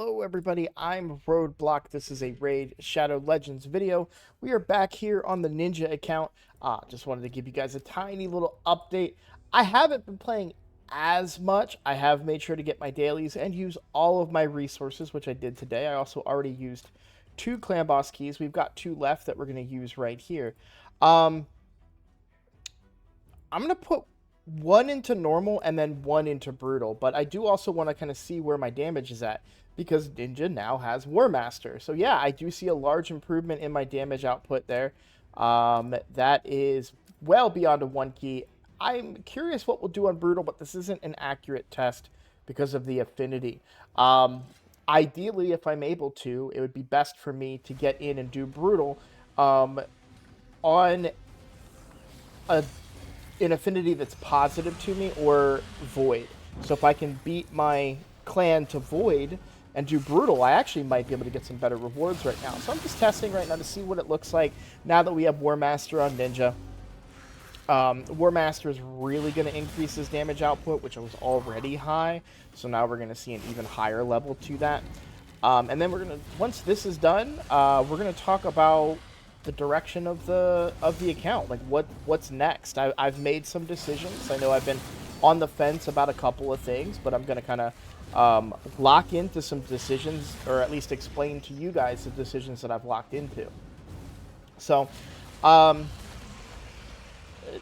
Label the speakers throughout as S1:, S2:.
S1: Hello everybody, I'm Roadblock. This is a Raid Shadow Legends video. We are back here on the Ninja account. Just wanted to give you guys a tiny little update. I haven't been playing as much. I have made sure to get my dailies and use all of my resources, which I did today. I also already used 2 clan boss keys. We've got 2 left that we're going to use right here. I'm going to put 1 into normal and then 1 into brutal, but I do also want to kind of see where my damage is at because Ninja now has War Master. So yeah, I do see a large improvement in my damage output there. That is well beyond a 1 key. I'm curious what we'll do on brutal, but this isn't an accurate test because of the affinity. Ideally, if I'm able to, it would be best for me to get in and do brutal on a an affinity that's positive to me or void. So if I can beat my clan to void and do brutal, I actually might be able to get some better rewards right now. So I'm just testing right now to see what it looks like now that we have War Master on Ninja. War Master is really going to increase his damage output, which was already high. So now we're going to see an even higher level to that. And then we're going to, once this is done, we're going to talk about the direction of the account, like what's next. I've made some decisions. I know I've been on the fence about a couple of things, but I'm gonna kind of lock into some decisions, or at least explain to you guys the decisions that I've locked into. So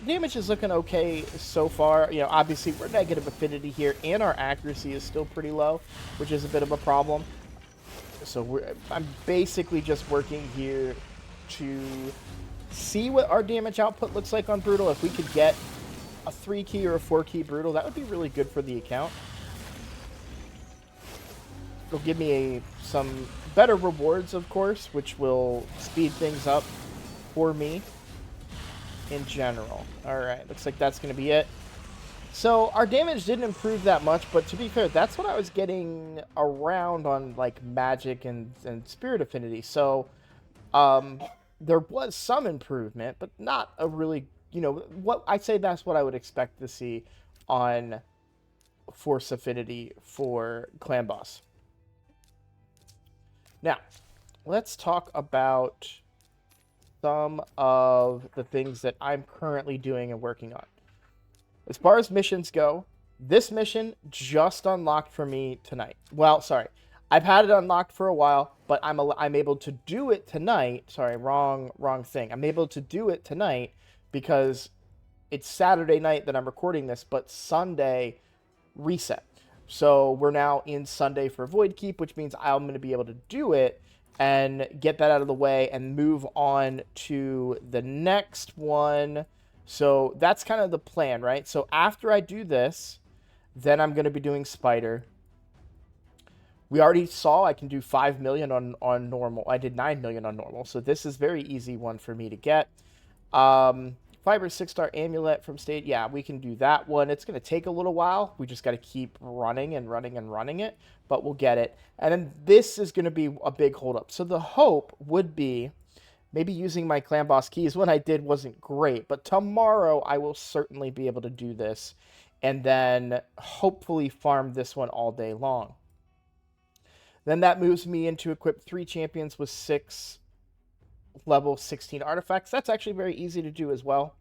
S1: damage is looking okay so far. You know, obviously we're negative affinity here and our accuracy is still pretty low, which is a bit of a problem. So I'm basically just working here to see what our damage output looks like on brutal. If we could get a 3 key or a 4 key brutal, that would be really good for the account. It'll give me some better rewards, of course, which will speed things up for me in general. Alright, looks like that's going to be it. So our damage didn't improve that much, but to be fair, that's what I was getting around on like magic and spirit affinity. So there was some improvement, but not a really, you know, what I'd say that's what I would expect to see on force affinity for clan boss. Now, let's talk about some of the things that I'm currently doing and working on. As far as missions go, this mission just unlocked for me tonight. Well, sorry. I've had it unlocked for a while, but I'm able to do it tonight. Sorry, wrong thing. I'm able to do it tonight because it's Saturday night that I'm recording this, but Sunday reset. So we're now in Sunday for Void Keep, which means I'm going to be able to do it and get that out of the way and move on to the next one. So that's kind of the plan, right? So after I do this, then I'm going to be doing Spider. We already saw I can do 5 million on normal. I did 9 million on normal, so this is very easy one for me to get. Fiber 6-star amulet from state. Yeah, we can do that one. It's going to take a little while. We just got to keep running and running and running it, but we'll get it. And then this is going to be a big holdup. So the hope would be maybe using my clan boss keys. When I did wasn't great, but tomorrow I will certainly be able to do this and then hopefully farm this one all day long. Then that moves me into equip 3 champions with 6 level 16 artifacts. That's actually very easy to do as well.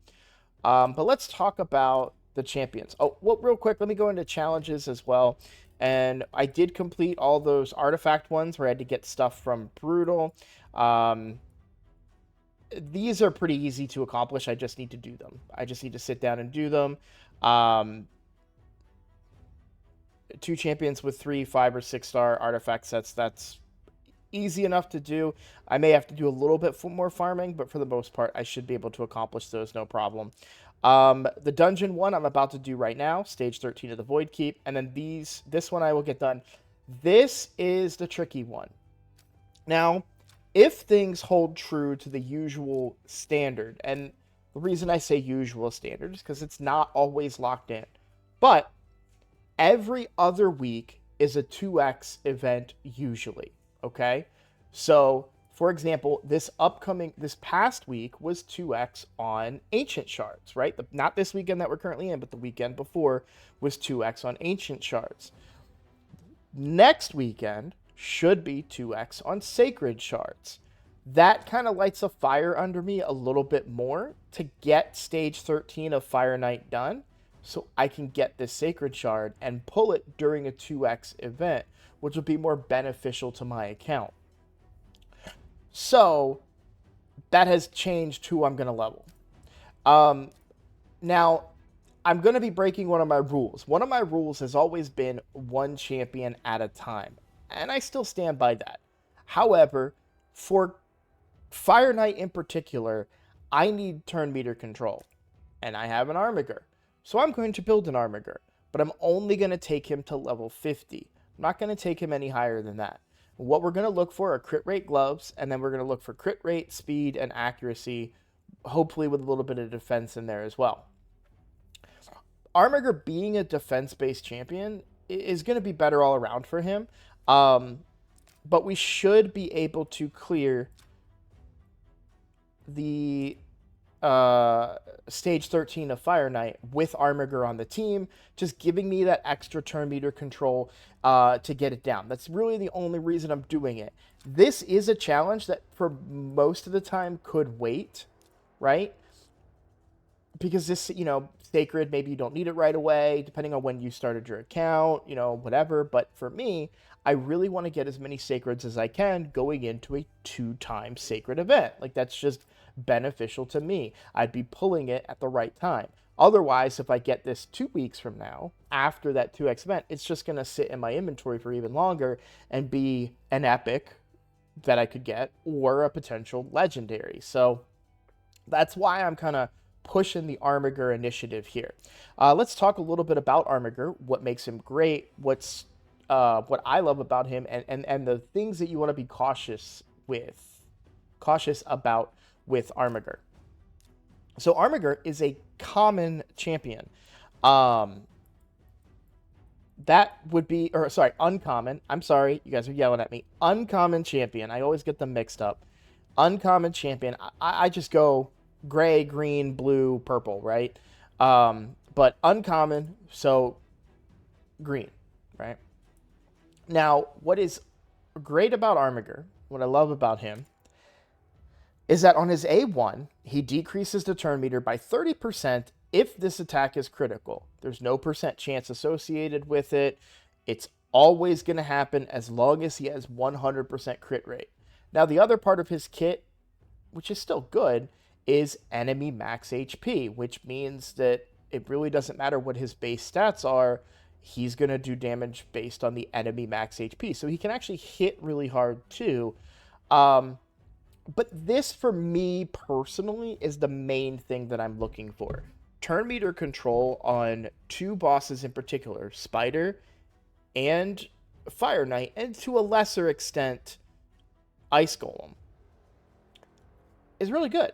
S1: But let's talk about the champions. Oh, well, real quick, let me go into challenges as well. And I did complete all those artifact ones where I had to get stuff from Brutal. These are pretty easy to accomplish. I just need to do them. I just need to sit down and do them. 2 champions with 3 5 or 6-star artifact sets. That's easy enough to do. I may have to do a little bit more farming, but for the most part, I should be able to accomplish those no problem. The dungeon one I'm about to do right now, stage 13 of the Void Keep, and then this one I will get done. This is the tricky one. Now, if things hold true to the usual standard, and the reason I say usual standard is because it's not always locked in, but every other week is a 2x event usually, okay? So, for example, this past week was 2x on Ancient Shards, right? Not this weekend that we're currently in, but the weekend before was 2x on Ancient Shards. Next weekend, should be 2x on sacred shards. That kind of lights a fire under me a little bit more to get stage 13 of Fire Knight done, so I can get this sacred shard and pull it during a 2x event, which will be more beneficial to my account. So that has changed who I'm going to level. Now, I'm going to be breaking one of my rules. One of my rules has always been one champion at a time, and I still stand by that. However, for Fire Knight in particular, I need turn meter control, and I have an Armiger. So I'm going to build an Armiger, but I'm only going to take him to level 50. I'm not going to take him any higher than that. What we're going to look for are crit rate gloves, and then we're going to look for crit rate, speed, and accuracy, hopefully with a little bit of defense in there as well. Armiger being a defense-based champion is going to be better all around for him, but we should be able to clear the stage 13 of Fire Knight with Armiger on the team, just giving me that extra turn meter control to get it down. That's really the only reason I'm doing it. This is a challenge that for most of the time could wait, right? Because this, sacred, maybe you don't need it right away, depending on when you started your account, whatever. But for me, I really want to get as many sacreds as I can going into a 2-time sacred event. Like, that's just beneficial to me. I'd be pulling it at the right time. Otherwise, if I get this 2 weeks from now, after that 2x event, it's just going to sit in my inventory for even longer and be an epic that I could get or a potential legendary. So that's why I'm kind of pushing the Armiger initiative here. Let's talk a little bit about Armiger, what makes him great, what I love about him, and the things that you want to be cautious about with Armiger. So Armiger is a common champion. That would be, uncommon. I'm sorry, you guys are yelling at me. Uncommon champion. I always get them mixed up. Uncommon champion. I just go gray, green, blue, purple, right? But uncommon, so green, right? Now, what is great about Armiger, what I love about him, is that on his A1, he decreases the turn meter by 30% if this attack is critical. There's no percent chance associated with it. It's always going to happen as long as he has 100% crit rate. Now, the other part of his kit, which is still good, is enemy max HP, which means that it really doesn't matter what his base stats are. He's going to do damage based on the enemy max HP. So he can actually hit really hard too. But this, for me personally, is the main thing that I'm looking for. Turn meter control on 2 bosses in particular, Spider and Fire Knight, and to a lesser extent, Ice Golem, is really good.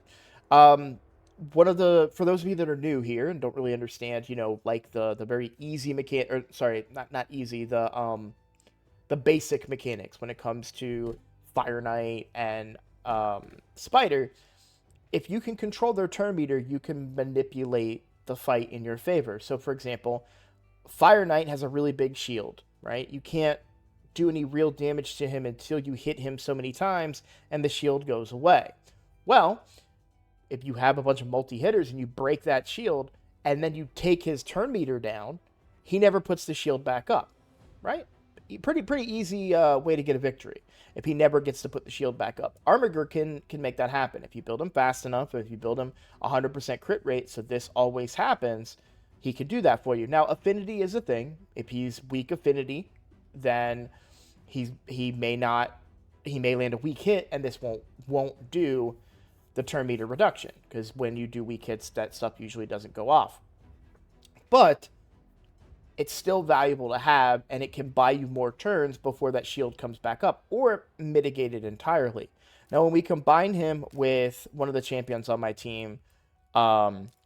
S1: For those of you that are new here and don't really understand, like the very easy mechanic, or sorry, not easy, the basic mechanics when it comes to Fire Knight and Spider, if you can control their turn meter, you can manipulate the fight in your favor. So, for example, Fire Knight has a really big shield, right? You can't do any real damage to him until you hit him so many times and the shield goes away. Well, if you have a bunch of multi-hitters and you break that shield and then you take his turn meter down, he never puts the shield back up, right? Pretty easy way to get a victory if he never gets to put the shield back up. Armiger can make that happen. If you build him fast enough, if you build him 100% crit rate, so this always happens, he can do that for you. Now, affinity is a thing. If he's weak affinity, then he may land a weak hit, and this won't do the turn meter reduction, because when you do weak hits, that stuff usually doesn't go off. But it's still valuable to have, and it can buy you more turns before that shield comes back up, or mitigate it entirely. Now, when we combine him with one of the champions on my team,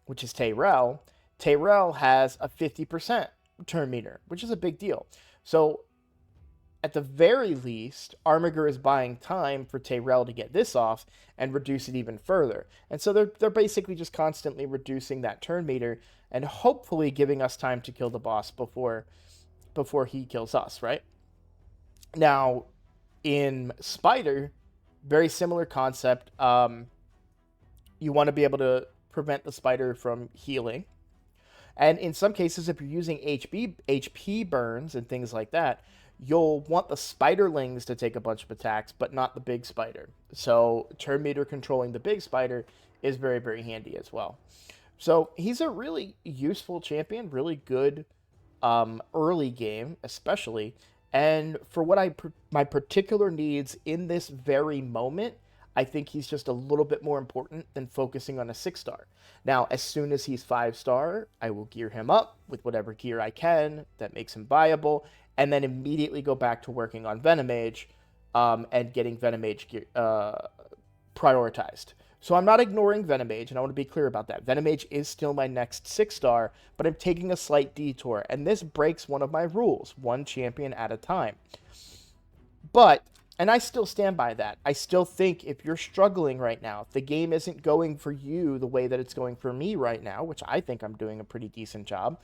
S1: which is Tyrell has a 50% turn meter, which is a big deal. So, at the very least, Armiger is buying time for Tyrell to get this off and reduce it even further. And so they're basically just constantly reducing that turn meter and hopefully giving us time to kill the boss before he kills us, right? Now, In Spider, very similar concept. You want to be able to prevent the spider from healing. And in some cases, if you're using HP burns and things like that, you'll want the spiderlings to take a bunch of attacks, but not the big spider. So turn meter controlling the big spider is very, very handy as well. So he's a really useful champion, really good early game, especially. And for what my particular needs in this very moment, I think he's just a little bit more important than focusing on a 6-star. Now, as soon as he's 5-star, I will gear him up with whatever gear I can that makes him viable, and then immediately go back to working on Venomage and getting Venomage prioritized. So I'm not ignoring Venomage, and I want to be clear about that. Venomage is still my next 6-star, but I'm taking a slight detour, and this breaks one of my rules, one champion at a time. But, and I still stand by that, I still think if you're struggling right now, if the game isn't going for you the way that it's going for me right now, which I think I'm doing a pretty decent job,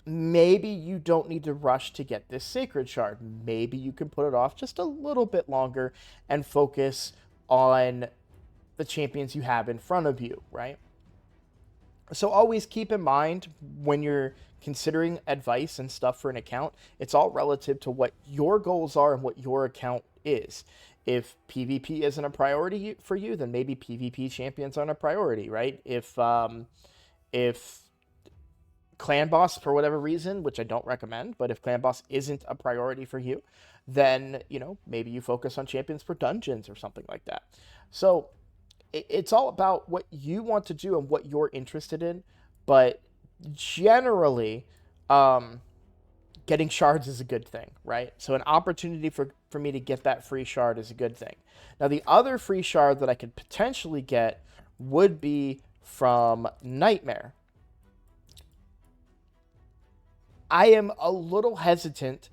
S1: maybe you don't need to rush to get this Sacred Shard. Maybe you can put it off just a little bit longer and focus on the champions you have in front of you, right? So always keep in mind when you're considering advice and stuff for an account, it's all relative to what your goals are and what your account is. If PvP isn't a priority for you, then maybe PvP champions aren't a priority, right? If Clan Boss, for whatever reason, which I don't recommend, but if Clan Boss isn't a priority for you, then, maybe you focus on champions for dungeons or something like that. So it's all about what you want to do and what you're interested in, but generally, getting shards is a good thing, right? So an opportunity for me to get that free shard is a good thing. Now, the other free shard that I could potentially get would be from Nightmare. I am a little hesitant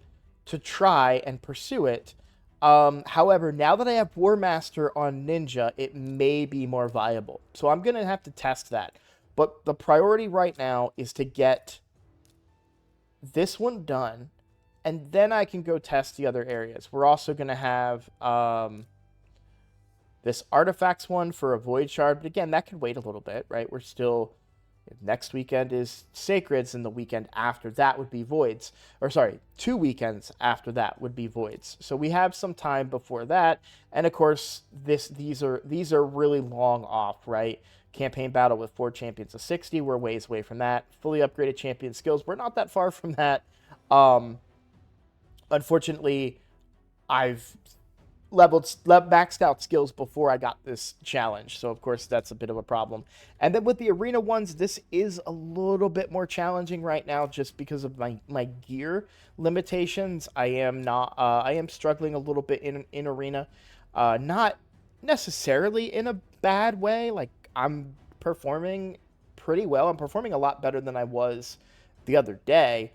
S1: to try and pursue it. However, now that I have War Master on Ninja, it may be more viable. So I'm going to have to test that. But the priority right now is to get this one done, and then I can go test the other areas. We're also going to have this Artifacts one for a Void Shard. But again, that could wait a little bit, right? We're still... Next weekend is Sacreds, and the weekend after that would be Voids. Or sorry, 2 weekends after that would be Voids. So we have some time before that. And of course, these are really long off, right? Campaign battle with 4 champions of 60. We're ways away from that. Fully upgraded champion skills. We're not that far from that. Unfortunately, I've maxed out skills before I got this challenge, so of course that's a bit of a problem. And then with the arena ones, this is a little bit more challenging right now just because of my gear limitations. I am struggling a little bit in arena, not necessarily in a bad way. Like, I'm performing pretty well. I'm performing a lot better than I was the other day.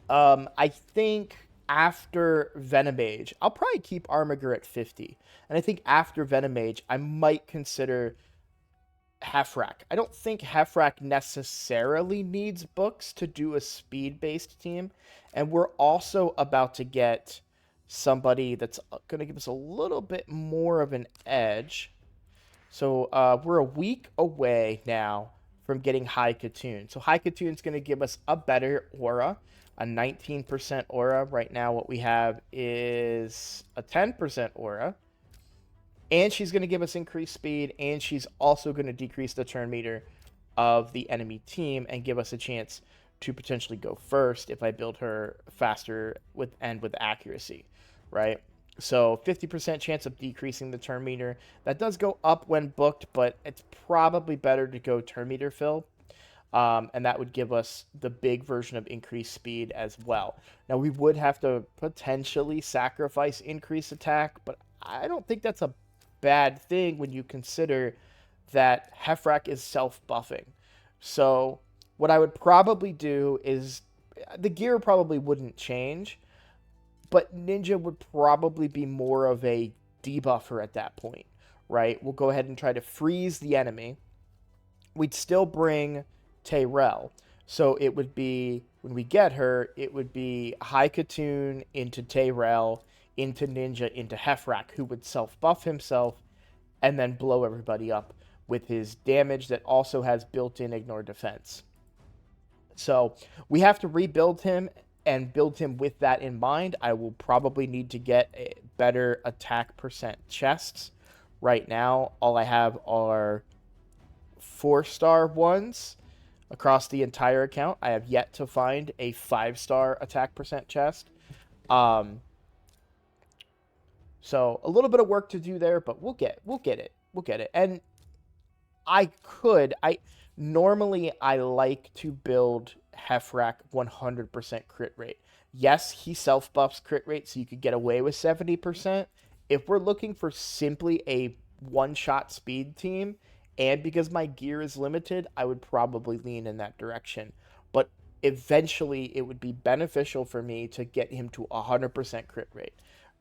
S1: I think after Venomage, I'll probably keep Armiger at 50. And I think after Venomage, I might consider Hefrak. I don't think Hefrak necessarily needs books to do a speed-based team. And we're also about to get somebody that's going to give us a little bit more of an edge. So we're a week away now from getting High Katoon. So High Katoon's going to give us a better aura. A 19% aura. Right now what we have is a 10% aura. And she's going to give us increased speed, and she's also going to decrease the turn meter of the enemy team and give us a chance to potentially go first if I build her faster with accuracy, right? So 50% chance of decreasing the turn meter. That does go up when booked, but it's probably better to go turn meter fill. And that would give us the big version of increased speed as well. Now, we would have to potentially sacrifice increased attack, but I don't think that's a bad thing when you consider that Hefrak is self-buffing. So what I would probably do is, the gear probably wouldn't change, but Ninja would probably be more of a debuffer at that point, right? We'll go ahead and try to freeze the enemy. We'd still bring Tyrell. So it would be when we get her, it would be High Katoon into Tayrel, into Ninja, into Hefrak, who would self-buff himself and then blow everybody up with his damage that also has built-in ignore defense. So we have to rebuild him and build him with that in mind. I will probably need to get a better attack percent chests. Right now, all I have are 4-star ones across the entire account. I have yet to find a 5-star attack percent chest. So a little bit of work to do there, but we'll get it. And normally I like to build Hefrak 100% crit rate. Yes, he self buffs crit rate, so you could get away with 70%. If we're looking for simply a one-shot speed team, and because my gear is limited, I would probably lean in that direction. But eventually, it would be beneficial for me to get him to 100% crit rate,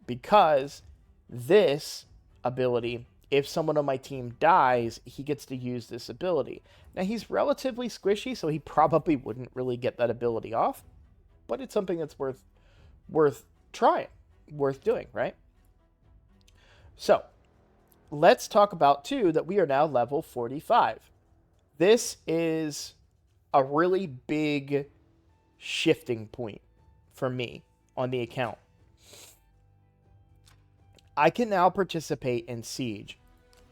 S1: because this ability, if someone on my team dies, he gets to use this ability. Now, he's relatively squishy, so he probably wouldn't really get that ability off, but it's something that's worth trying, worth doing, right? So, let's talk about, too, that we are now level 45. This is a really big shifting point for me on the account. I can now participate in Siege,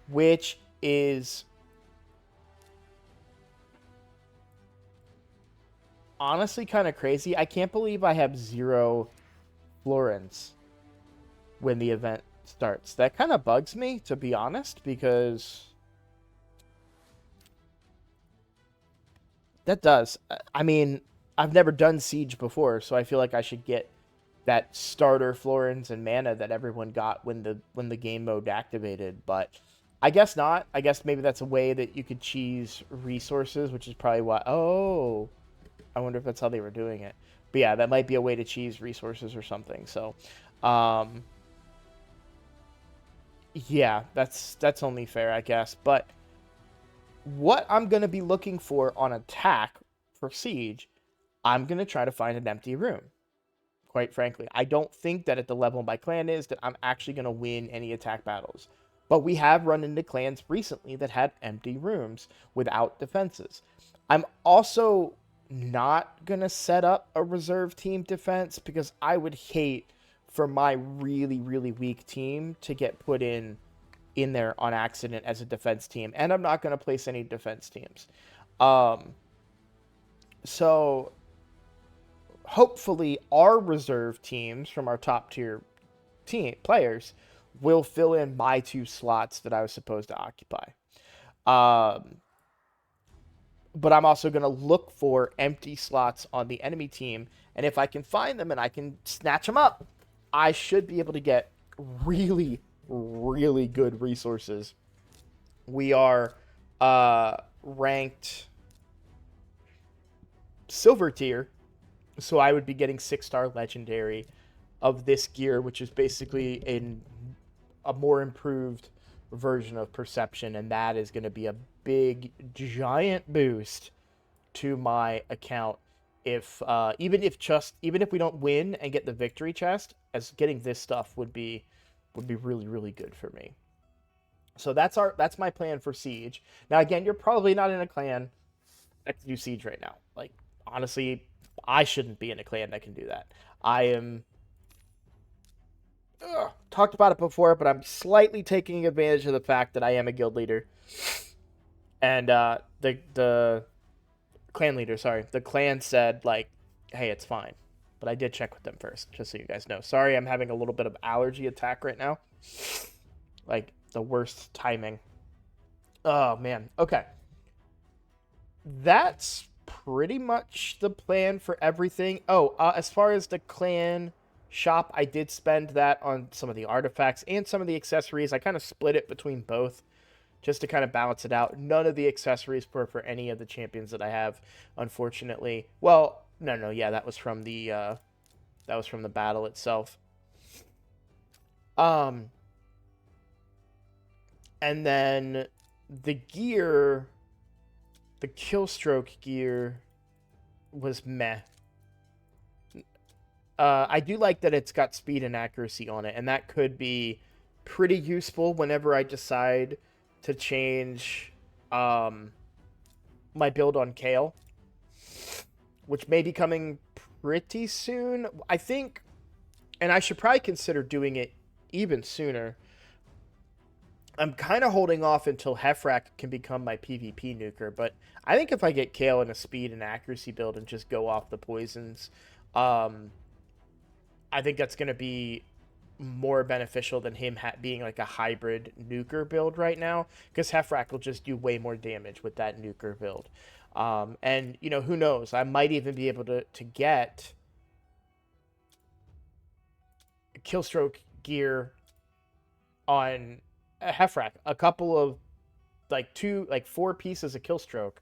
S1: which is honestly kind of crazy. I can't believe I have 0 florins when the event starts. That kind of bugs me, to be honest, because that does. I mean, I've never done Siege before, so I feel like I should get that starter florins and mana that everyone got when the game mode activated, but I guess not. I guess maybe that's a way that you could cheese resources, which is probably why. Oh, I wonder if that's how they were doing it. But yeah, that might be a way to cheese resources or something. So, yeah, that's only fair, I guess. But what I'm gonna be looking for on attack for Siege, I'm gonna try to find an empty room. Quite frankly, I don't think that at the level my clan is that I'm actually going to win any attack battles. But we have run into clans recently that had empty rooms without defenses. I'm also not going to set up a reserve team defense because I would hate for my really, really weak team to get put in there on accident as a defense team. And I'm not going to place any defense teams. So hopefully our reserve teams from our top tier team players will fill in my 2 slots that I was supposed to occupy. But I'm also going to look for empty slots on the enemy team, and if I can find them and I can snatch them up, I should be able to get really, really good resources. We are ranked silver tier, so I would be getting 6-star legendary of this gear, which is basically a more improved version of perception, and that is going to be a big, giant boost to my account. If even if we don't win and get the victory chest, as getting this stuff would be really, really good for me. So that's my plan for Siege. Now again, you're probably not in a clan that can do Siege right now. Like, honestly, I shouldn't be in a clan that can do that. I am talked about it before, but I'm slightly taking advantage of the fact that I am a guild leader. And the clan leader, the clan said, like, hey, it's fine. But I did check with them first, just so you guys know. Sorry, I'm having a little bit of allergy attack right now. Like, the worst timing. Oh, man. Okay. That's pretty much the plan for everything. Oh, as far as the clan shop, I did spend that on some of the artifacts and some of the accessories. I kind of split it between both just to kind of balance it out. None of the accessories were for any of the champions that I have, unfortunately. Well, no, yeah, that was from the battle itself. And then the gear, the Killstroke gear was meh. I do like that it's got speed and accuracy on it, and that could be pretty useful whenever I decide to change my build on Kale, which may be coming pretty soon. I think, and I should probably consider doing it even sooner. I'm kind of holding off until Hefrak can become my PvP nuker, but I think if I get Kale in a speed and accuracy build and just go off the poisons, I think that's going to be more beneficial than him being like a hybrid nuker build right now, because Hefrak will just do way more damage with that nuker build. And, you know, who knows? I might even be able to get Killstroke gear on a Hefrak. A couple of, like 4 pieces of Killstroke.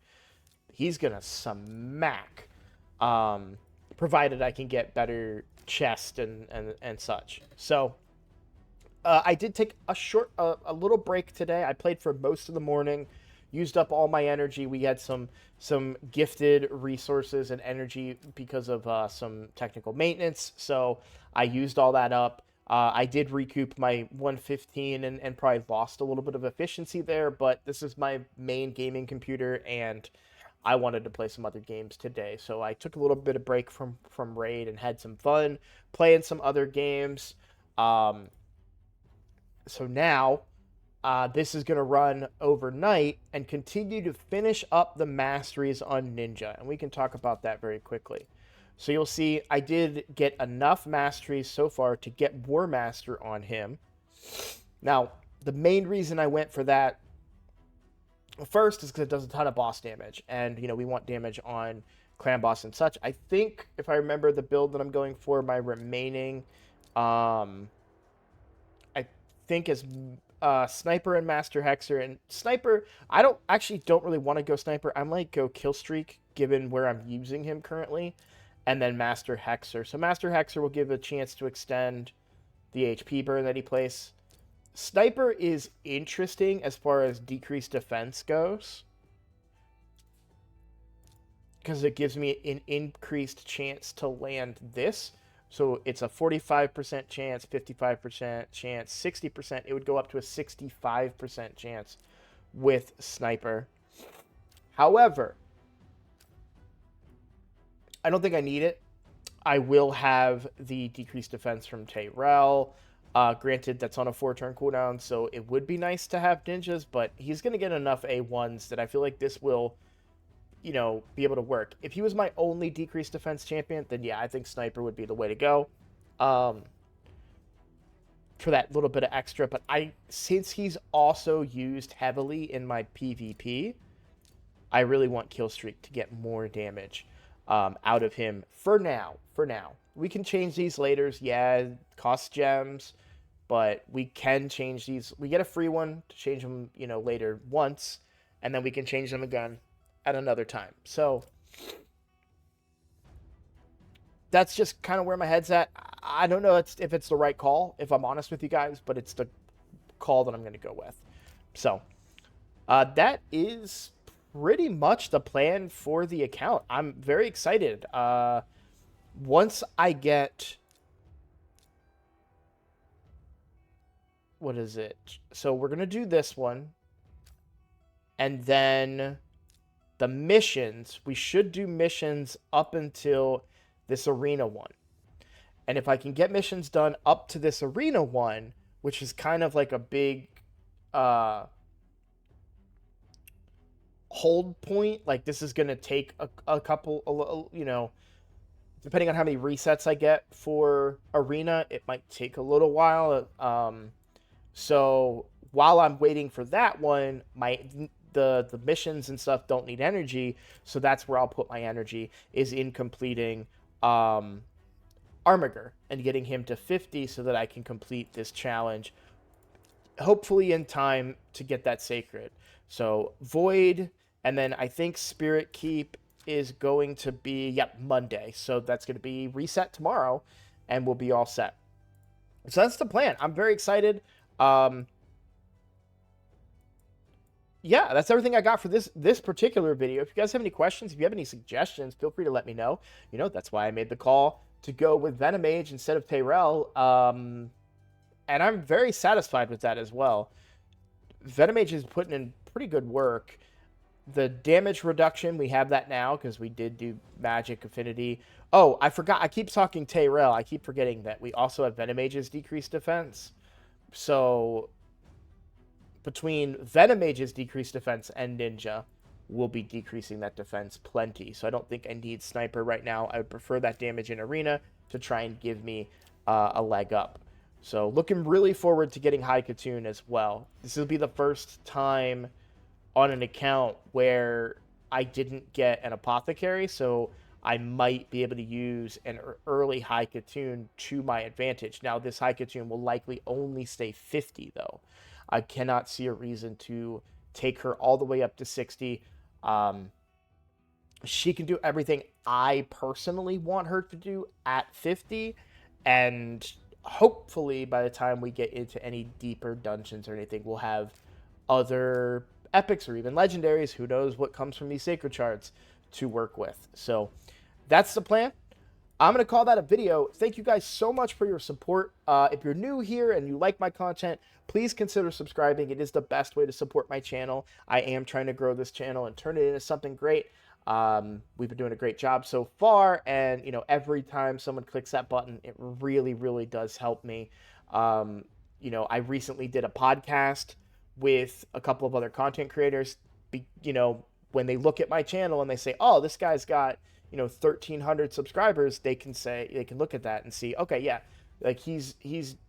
S1: He's going to smack. Provided I can get better chest and such. So I did take a little break today. I played for most of the morning, used up all my energy. We had some gifted resources and energy because of some technical maintenance, so I used all that up. I did recoup my 115 and probably lost a little bit of efficiency there, but this is my main gaming computer, and I wanted to play some other games today, so I took a little bit of break from Raid and had some fun playing some other games. So now, this is going to run overnight and continue to finish up the masteries on Ninja, and we can talk about that very quickly. So you'll see I did get enough masteries so far to get War Master on him. Now, the main reason I went for that first is because it does a ton of boss damage, and you know we want damage on clan boss and such. I think if I remember the build that I'm going for, my remaining, I think is Sniper and Master Hexer. And Sniper, I don't really want to go Sniper. I might go Killstreak given where I'm using him currently, and then Master Hexer. So Master Hexer will give a chance to extend the HP burn that he plays. Sniper is interesting as far as decreased defense goes, because it gives me an increased chance to land this. So it's a 45% chance, 55% chance, 60%. It would go up to a 65% chance with Sniper. However, I don't think I need it. I will have the decreased defense from Tyrell. Granted, that's on a 4-turn cooldown, so it would be nice to have ninjas, but he's going to get enough A1s that I feel like this will, you know, be able to work. If he was my only decreased defense champion, then yeah, I think Sniper would be the way to go for that little bit of extra. But since he's also used heavily in my PvP, I really want Killstreak to get more damage out of him for now. We can change these later. Yeah, it costs gems, but we can change these. We get a free one to change them, you know, later once, and then we can change them again at another time. So that's just kind of where my head's at. I don't know if it's the right call, if I'm honest with you guys, but it's the call that I'm going to go with. So that is pretty much the plan for the account. I'm very excited. Once I get, what is it? So we're going to do this one. And then the missions, we should do missions up until this arena one. And if I can get missions done up to this arena one, which is kind of like a big hold point, like this is going to take a couple, you know, depending on how many resets I get for arena, it might take a little while. So while I'm waiting for that one, the missions and stuff don't need energy, so that's where I'll put my energy, is in completing Armiger and getting him to 50 so that I can complete this challenge, hopefully in time to get that sacred. So Void, and then I think Spirit Keep is going to be, Monday. So that's going to be reset tomorrow, and we'll be all set. So that's the plan. I'm very excited. Yeah, that's everything I got for this particular video. If you guys have any questions, if you have any suggestions, feel free to let me know. You know, that's why I made the call to go with Venomage instead of Tyrell. And I'm very satisfied with that as well. Venomage is putting in pretty good work. The damage reduction, we have that now because we did do Magic Affinity. Oh, I forgot. I keep talking Tyrell. I keep forgetting that we also have Venomage's decreased defense. So between Venomage's decreased defense and Ninja, we'll be decreasing that defense plenty. So I don't think I need Sniper right now. I would prefer that damage in Arena to try and give me a leg up. So looking really forward to getting High Katoon as well. This will be the first time on an account where I didn't get an Apothecary, so I might be able to use an early High Katoon to my advantage. Now, this High Katoon will likely only stay 50, though. I cannot see a reason to take her all the way up to 60. She can do everything I personally want her to do at 50, and hopefully by the time we get into any deeper dungeons or anything, we'll have other epics or even legendaries, who knows what comes from these sacred shards, to work with. So that's the plan. I'm going to call that a video. Thank you guys so much for your support. If you're new here and you like my content, please consider subscribing. It is the best way to support my channel. I am trying to grow this channel and turn it into something great. We've been doing a great job so far, and you know, every time someone clicks that button, it really, really does help me. You know, I recently did a podcast with a couple of other content creators. You know, when they look at my channel and they say, oh, this guy's got, you know, 1,300 subscribers, they can look at that and see, okay, yeah, like he's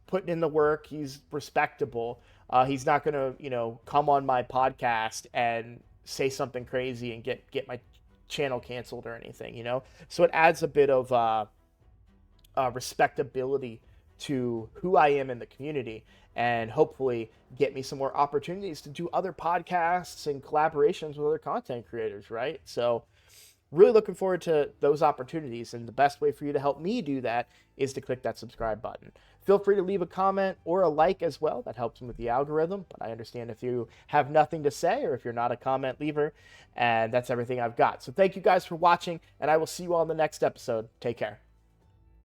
S1: putting in the work, he's respectable. He's not gonna, you know, come on my podcast and say something crazy and get my channel canceled or anything, you know. So it adds a bit of respectability to who I am in the community, and hopefully get me some more opportunities to do other podcasts and collaborations with other content creators, right? So really looking forward to those opportunities, and the best way for you to help me do that is to click that subscribe button. Feel free to leave a comment or a like as well. That helps me with the algorithm, but I understand if you have nothing to say or if you're not a comment leaver, and that's everything I've got. So thank you guys for watching, and I will see you all in the next episode. Take care.